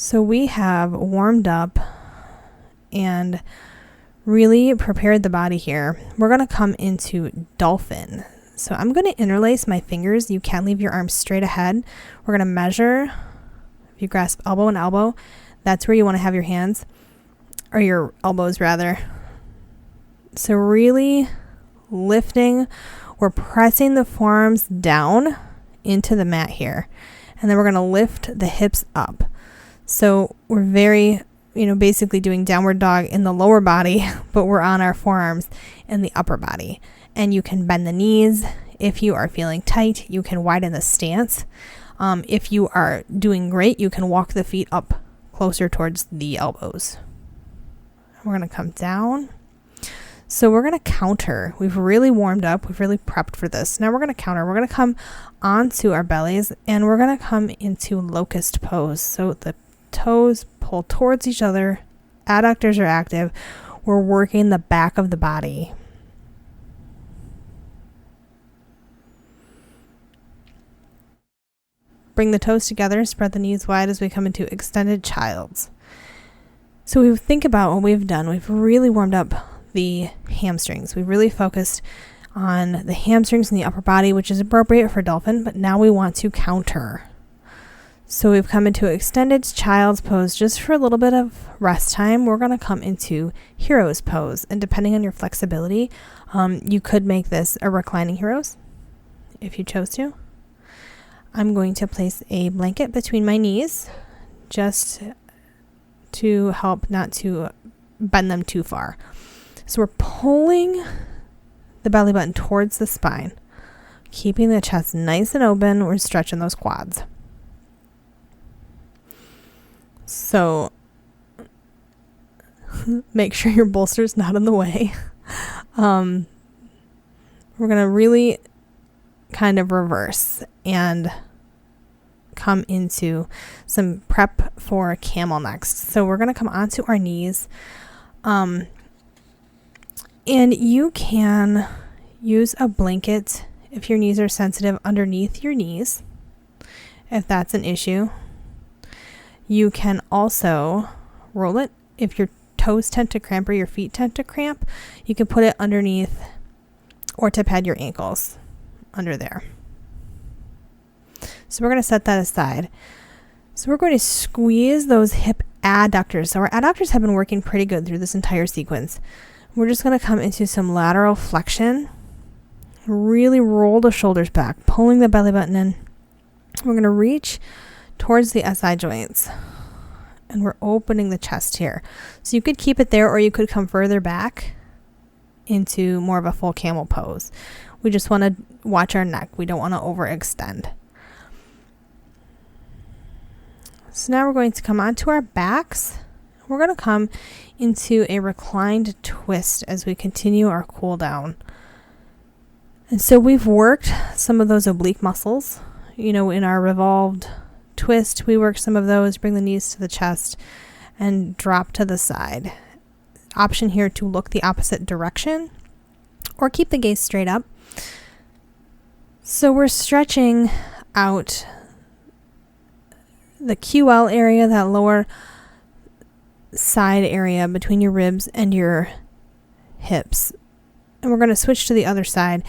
So we have warmed up and really prepared the body here. We're going to come into Dolphin. So I'm going to interlace my fingers. You can leave your arms straight ahead. We're going to measure. If you grasp elbow and elbow, that's where you want to have your hands, or your elbows rather. So really lifting, we're pressing the forearms down into the mat here. And then we're going to lift the hips up. So we're very, basically doing downward dog in the lower body, but we're on our forearms in the upper body. And you can bend the knees. If you are feeling tight, you can widen the stance. If you are doing great, you can walk the feet up closer towards the elbows. We're going to come down. So we're going to counter. We've really warmed up. We've really prepped for this. Now we're going to counter. We're going to come onto our bellies and we're going to come into locust pose. So the toes pull towards each other. Adductors are active. We're working the back of the body. Bring the toes together, spread the knees wide as we come into extended child's. So we think about what we've done. We've really warmed up the hamstrings. We've really focused on the hamstrings and the upper body, which is appropriate for Dolphin, but now we want to counter. So we've come into extended child's pose just for a little bit of rest time. We're going to come into hero's pose, and depending on your flexibility, you could make this a reclining hero's if you chose to. I'm going to place a blanket between my knees just to help not to bend them too far. So we're pulling the belly button towards the spine, keeping the chest nice and open. We're stretching those quads. So make sure your bolster's not in the way. We're going to really kind of reverse and come into some prep for camel next. So we're going to come onto our knees. And you can use a blanket if your knees are sensitive underneath your knees, if that's an issue. You can also roll it if your toes tend to cramp or your feet tend to cramp. You can put it underneath or to pad your ankles under there. So we're going to set that aside. So we're going to squeeze those hip adductors. So our adductors have been working pretty good through this entire sequence. We're just going to come into some lateral flexion. Really roll the shoulders back, pulling the belly button in. We're going to reach towards the SI joints. And we're opening the chest here. So you could keep it there, or you could come further back into more of a full camel pose. We just want to watch our neck. We don't want to overextend. So now we're going to come onto our backs. We're going to come into a reclined twist as we continue our cool down. And so we've worked some of those oblique muscles. In our revolved twist, we work some of those. Bring the knees to the chest and drop to the side. Option here to look the opposite direction or keep the gaze straight up. So we're stretching out the QL area, that lower side area between your ribs and your hips. And we're going to switch to the other side.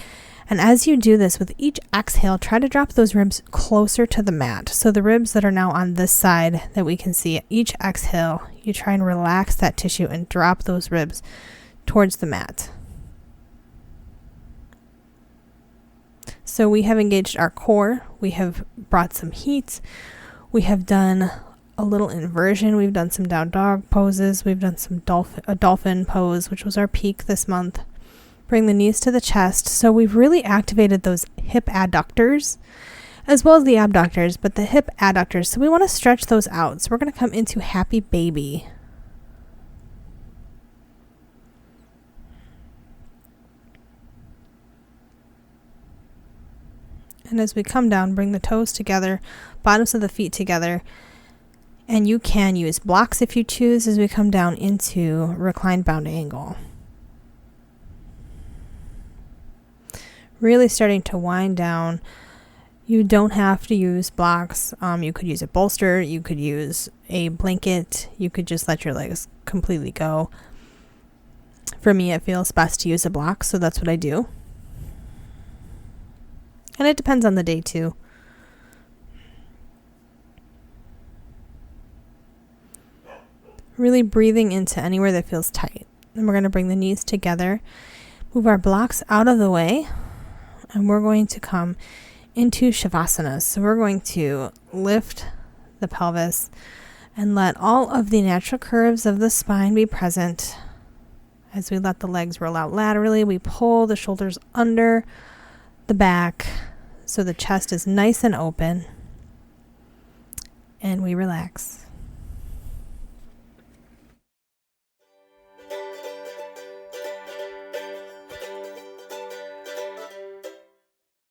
And as you do this, with each exhale, try to drop those ribs closer to the mat. So the ribs that are now on this side that we can see, each exhale, you try and relax that tissue and drop those ribs towards the mat. So we have engaged our core. We have brought some heat. We have done a little inversion. We've done some down dog poses. We've done some dolphin pose, which was our peak this month. Bring the knees to the chest. So we've really activated those hip adductors as well as the abductors, but the hip adductors. So we want to stretch those out. So we're going to come into happy baby. And as we come down, bring the toes together, bottoms of the feet together. And you can use blocks if you choose as we come down into reclined bound angle. Really starting to wind down You don't have to use blocks. You could use a bolster. You could use a blanket. You could just let your legs completely go. For me, it feels best to use a block, so that's what I do. And it depends on the day too. Really breathing into anywhere that feels tight. And we're going to bring the knees together, move our blocks out of the way, and we're going to come into Shavasana. So we're going to lift the pelvis and let all of the natural curves of the spine be present. As we let the legs roll out laterally, we pull the shoulders under the back so the chest is nice and open, and we relax.